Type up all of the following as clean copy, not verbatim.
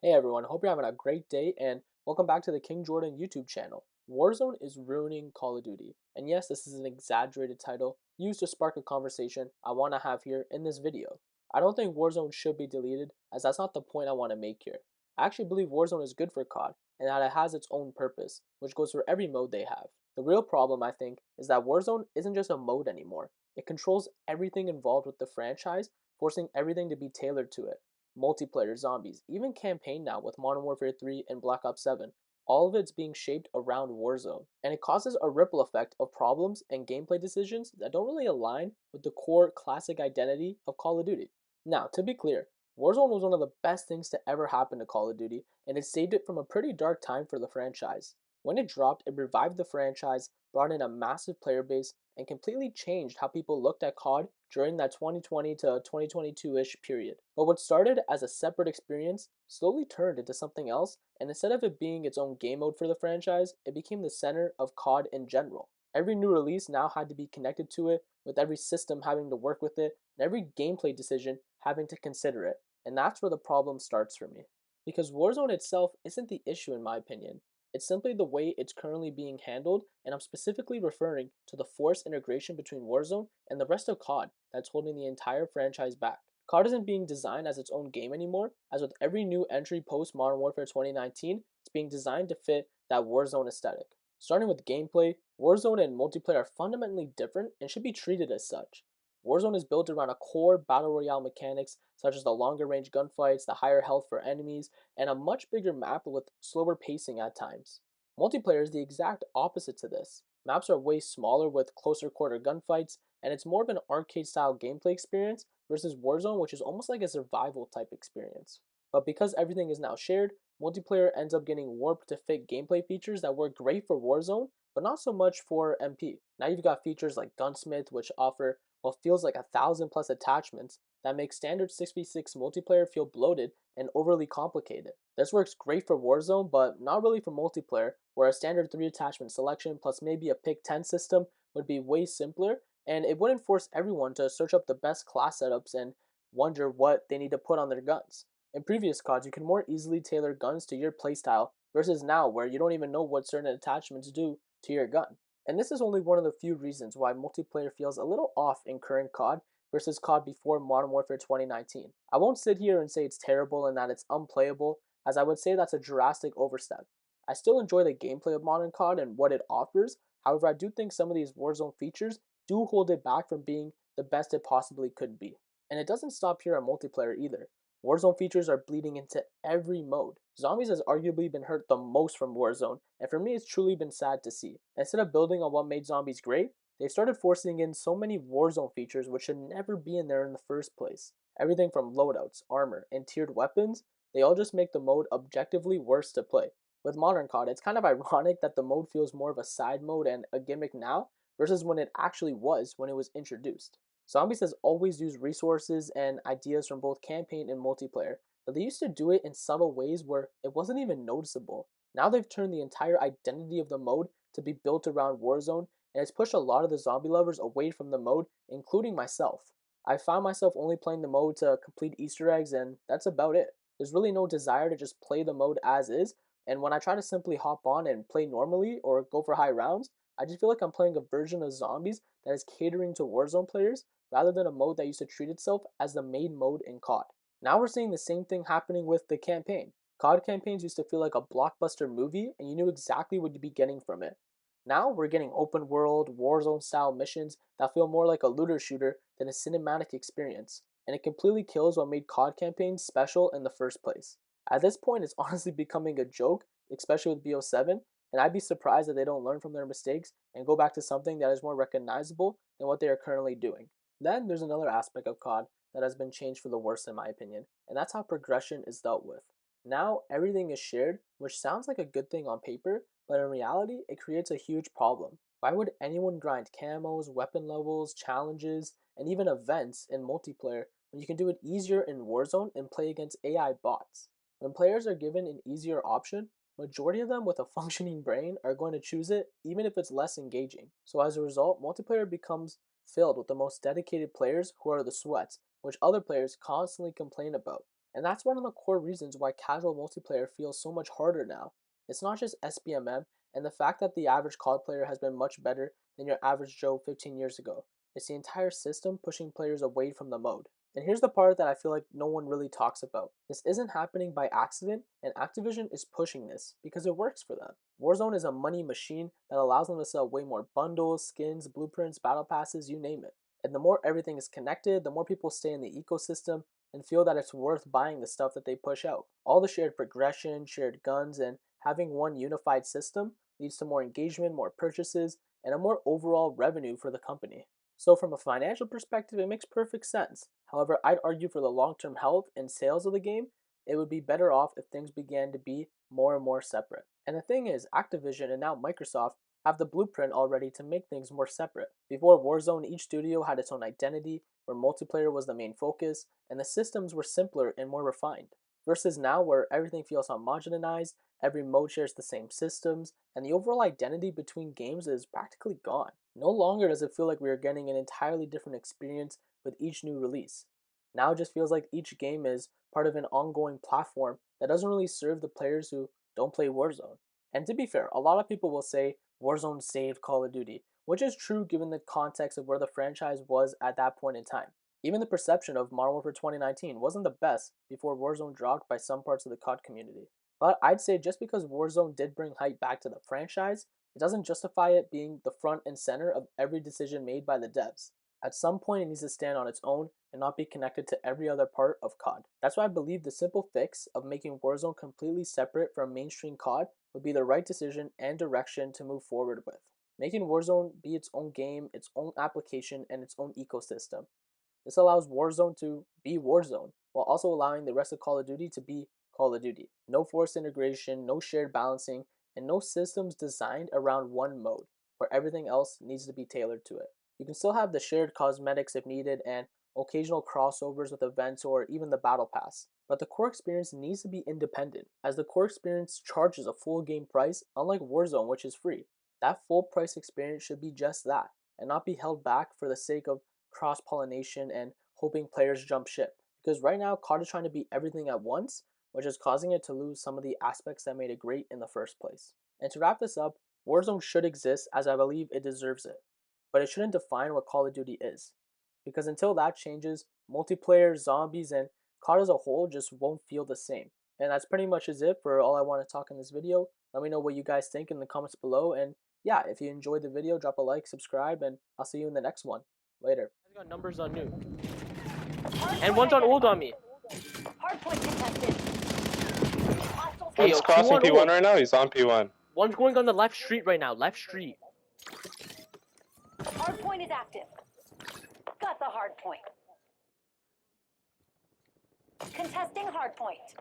Hey everyone, hope you're having a great day and welcome back to the King Jordan YouTube channel. Warzone is ruining Call of Duty. And yes, this is an exaggerated title used to spark a conversation I want to have here in this video. I don't think Warzone should be deleted as that's not the point I want to make here. I actually believe Warzone is good for COD and that it has its own purpose, which goes for every mode they have. The real problem, I think, is that Warzone isn't just a mode anymore. It controls everything involved with the franchise, forcing everything to be tailored to it multiplayer, zombies, even campaign now with Modern Warfare 3 and Black Ops 7. All of it's being shaped around Warzone, and it causes a ripple effect of problems and gameplay decisions that don't really align with the core classic identity of Call of Duty. Now, to be clear, Warzone was one of the best things to ever happen to Call of Duty, and it saved it from a pretty dark time for the franchise. When it dropped, it revived the franchise, brought in a massive player base, and completely changed how people looked at COD during that 2020 to 2022-ish period. But what started as a separate experience slowly turned into something else, and instead of it being its own game mode for the franchise, it became the center of COD in general. Every new release now had to be connected to it, with every system having to work with it, and every gameplay decision having to consider it. And that's where the problem starts for me. Because Warzone itself isn't the issue in my opinion. It's simply the way it's currently being handled, and I'm specifically referring to the forced integration between Warzone and the rest of COD that's holding the entire franchise back. COD isn't being designed as its own game anymore, as with every new entry post Modern Warfare 2019, it's being designed to fit that Warzone aesthetic. Starting with gameplay, Warzone and multiplayer are fundamentally different and should be treated as such. Warzone is built around a core battle royale mechanics such as the longer range gunfights, the higher health for enemies, and a much bigger map with slower pacing at times. Multiplayer is the exact opposite to this. Maps are way smaller with closer quarter gunfights, and it's more of an arcade style gameplay experience versus Warzone, which is almost like a survival type experience. But because everything is now shared, multiplayer ends up getting warped to fit gameplay features that work great for Warzone, but not so much for MP. Now you've got features like Gunsmith, which offer what feels like 1,000 plus attachments that make standard 6v6 multiplayer feel bloated and overly complicated. This works great for Warzone, but not really for multiplayer, where a standard 3 attachment selection plus maybe a pick 10 system would be way simpler, and it wouldn't force everyone to search up the best class setups and wonder what they need to put on their guns. In previous CODs, you can more easily tailor guns to your playstyle versus now, where you don't even know what certain attachments do to your gun. And this is only one of the few reasons why multiplayer feels a little off in current COD versus COD before Modern Warfare 2019. I won't sit here and say it's terrible and that it's unplayable, as I would say that's a drastic overstep. I still enjoy the gameplay of modern COD and what it offers, however, I do think some of these Warzone features do hold it back from being the best it possibly could be. And it doesn't stop here on multiplayer either. Warzone features are bleeding into every mode. Zombies has arguably been hurt the most from Warzone, and for me it's truly been sad to see. Instead of building on what made zombies great, they started forcing in so many Warzone features which should never be in there in the first place. Everything from loadouts, armor, and tiered weapons, they all just make the mode objectively worse to play. With modern COD, it's kind of ironic that the mode feels more of a side mode and a gimmick now versus when it actually was when it was introduced. Zombies has always used resources and ideas from both campaign and multiplayer, but they used to do it in subtle ways where it wasn't even noticeable. Now they've turned the entire identity of the mode to be built around Warzone, and it's pushed a lot of the zombie lovers away from the mode, including myself. I found myself only playing the mode to complete Easter eggs, and that's about it. There's really no desire to just play the mode as is, and when I try to simply hop on and play normally or go for high rounds, I just feel like I'm playing a version of zombies that is catering to Warzone players rather than a mode that used to treat itself as the main mode in COD. Now we're seeing the same thing happening with the campaign. COD campaigns used to feel like a blockbuster movie and you knew exactly what you'd be getting from it. Now we're getting open world, Warzone style missions that feel more like a looter shooter than a cinematic experience, and it completely kills what made COD campaigns special in the first place. At this point, it's honestly becoming a joke, especially with BO7, and I'd be surprised that they don't learn from their mistakes and go back to something that is more recognizable than what they are currently doing. Then there's another aspect of COD that has been changed for the worse in my opinion, and that's how progression is dealt with. Now everything is shared, which sounds like a good thing on paper, but in reality it creates a huge problem. Why would anyone grind camos, weapon levels, challenges, and even events in multiplayer when you can do it easier in Warzone and play against AI bots? When players are given an easier option, majority of them with a functioning brain are going to choose it even if it's less engaging. So as a result, multiplayer becomes filled with the most dedicated players who are the sweats, which other players constantly complain about. And that's one of the core reasons why casual multiplayer feels so much harder now. It's not just SBMM and the fact that the average COD player has been much better than your average Joe 15 years ago. It's the entire system pushing players away from the mode. And here's the part that I feel like no one really talks about. This isn't happening by accident, and Activision is pushing this because it works for them. Warzone is a money machine that allows them to sell way more bundles, skins, blueprints, battle passes, you name it. And the more everything is connected, the more people stay in the ecosystem and feel that it's worth buying the stuff that they push out. All the shared progression, shared guns, and having one unified system leads to more engagement, more purchases, and a more overall revenue for the company. So from a financial perspective, it makes perfect sense. However, I'd argue for the long-term health and sales of the game, it would be better off if things began to be more and more separate. And the thing is, Activision and now Microsoft have the blueprint already to make things more separate. Before Warzone, each studio had its own identity, where multiplayer was the main focus, and the systems were simpler and more refined. Versus now, where everything feels homogenized, every mode shares the same systems, and the overall identity between games is practically gone. No longer does it feel like we are getting an entirely different experience with each new release. Now it just feels like each game is part of an ongoing platform that doesn't really serve the players who don't play Warzone. And to be fair, a lot of people will say Warzone saved Call of Duty, which is true given the context of where the franchise was at that point in time. Even the perception of Modern Warfare 2019 wasn't the best before Warzone dropped by some parts of the COD community. But I'd say just because Warzone did bring hype back to the franchise, it doesn't justify it being the front and center of every decision made by the devs. At some point, it needs to stand on its own and not be connected to every other part of COD. That's why I believe the simple fix of making Warzone completely separate from mainstream COD would be the right decision and direction to move forward with. Making Warzone be its own game, its own application, and its own ecosystem. This allows Warzone to be Warzone, while also allowing the rest of Call of Duty to be Call of Duty. No forced integration, no shared balancing, and no systems designed around one mode, where everything else needs to be tailored to it. You can still have the shared cosmetics if needed and occasional crossovers with events or even the battle pass, but the core experience needs to be independent, as the core experience charges a full game price, unlike Warzone, which is free. That full price experience should be just that, and not be held back for the sake of cross-pollination and hoping players jump ship. Because right now, COD is trying to be everything at once, which is causing it to lose some of the aspects that made it great in the first place. And to wrap this up, Warzone should exist as I believe it deserves it, but it shouldn't define what Call of Duty is. Because until that changes, multiplayer, zombies, and COD as a whole just won't feel the same. And that's pretty much is it for all I want to talk in this video. Let me know what you guys think in the comments below, and yeah, if you enjoyed the video, drop a like, subscribe, and I'll see you in the next one. Later. I got numbers on new. And one's on old on me. Hardpoint contested. One's crossing P1 right now, he's on P1. One's going on the left street right now, left street. Hardpoint is active. Got the hardpoint. Contesting hardpoint.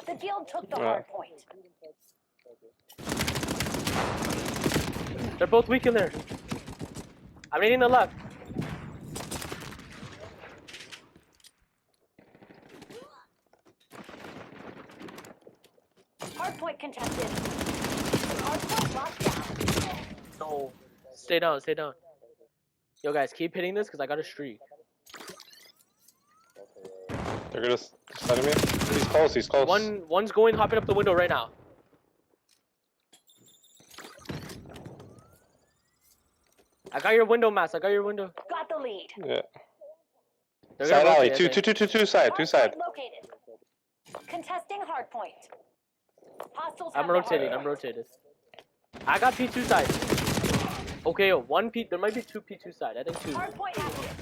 The guild took the hardpoint. They're both weak in there. I'm hitting the left. Hardpoint contested. Hardpoint locked down. No. Stay down, stay down. Yo guys, keep hitting this because I got a streak. They're gonna send me. He's close, he's close. One's going hopping up the window right now. I got your window, Mass. I got your window. Got the lead. Yeah. They're Side gonna alley, rotate, two side. Located. Contesting hardpoint. Hostiles I'm rotated. I got P2 side. Okay, yo, there might be two P2 side. I think two. Hardpoint active.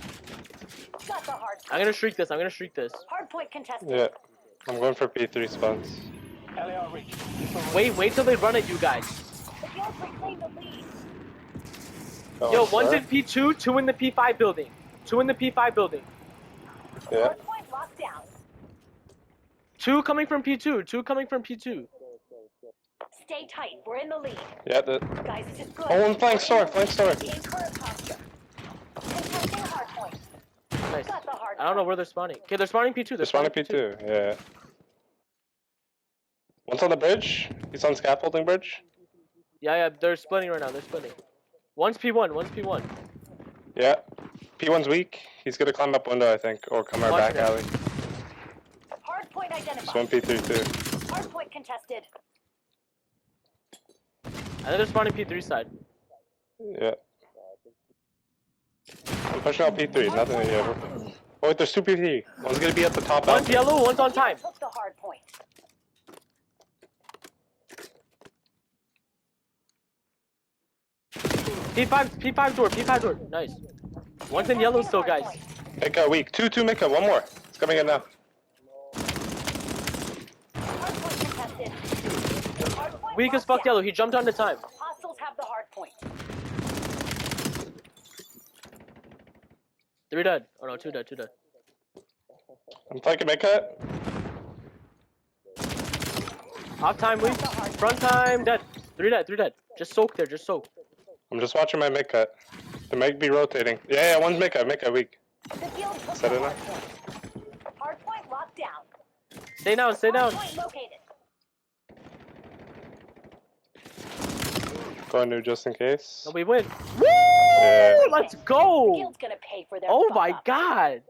Got the hardpoint. I'm gonna streak this. Hardpoint contested. Yeah. I'm going for P3 spawns. Wait till they run at you guys. The guild reclaimed the lead. Oh, Yo, one's in P2, two in the P5 building. Yeah. Hardpoint locked down. Two coming from P2. Stay tight. We're in the lead. Yeah, Guys, this is good. Oh, one flank store. In current posture. Contesting hardpoint. Nice. Got the hardpoint. I don't know where they're spawning. Okay, they're spawning P2. they're spawning P2, yeah. One's on the bridge. He's on scaffolding bridge. Yeah, they're splitting right now. One's P1. Yeah. P1's weak. He's gonna climb up window, I think, or come our back alley. one P3 too. Hardpoint contested. I think they're spawning P3 side. Yeah. I'm pushing out P3, nothing yet. Oh wait, there's two P3. One's gonna be at the top. One's yellow, one's on time. Took the hard point. P5 door, P5 door. Nice. One's in yellow still, guys. Mika weak. Two Mika, one more. It's coming in now. Hardpoint contested. Hardpoint Weak as locked fuck down. yellow. He jumped on the time. Hostiles have the hard point. 3 dead. Oh no, 2 dead, 2 dead. I'm flanking Mika. Off time, weak. Front time, dead. 3 dead, 3 dead. Just soak there, just soak. I'm just watching my Mika. They might be rotating. Yeah, one's Mika weak. The field took Set the it hard up. point. Hardpoint locked down. Stay down, stay down. Hardpoint located. Going to just in case. No, we win. Woo! Yeah. Let's The go! field's gonna pay for their Oh fuck my up. god!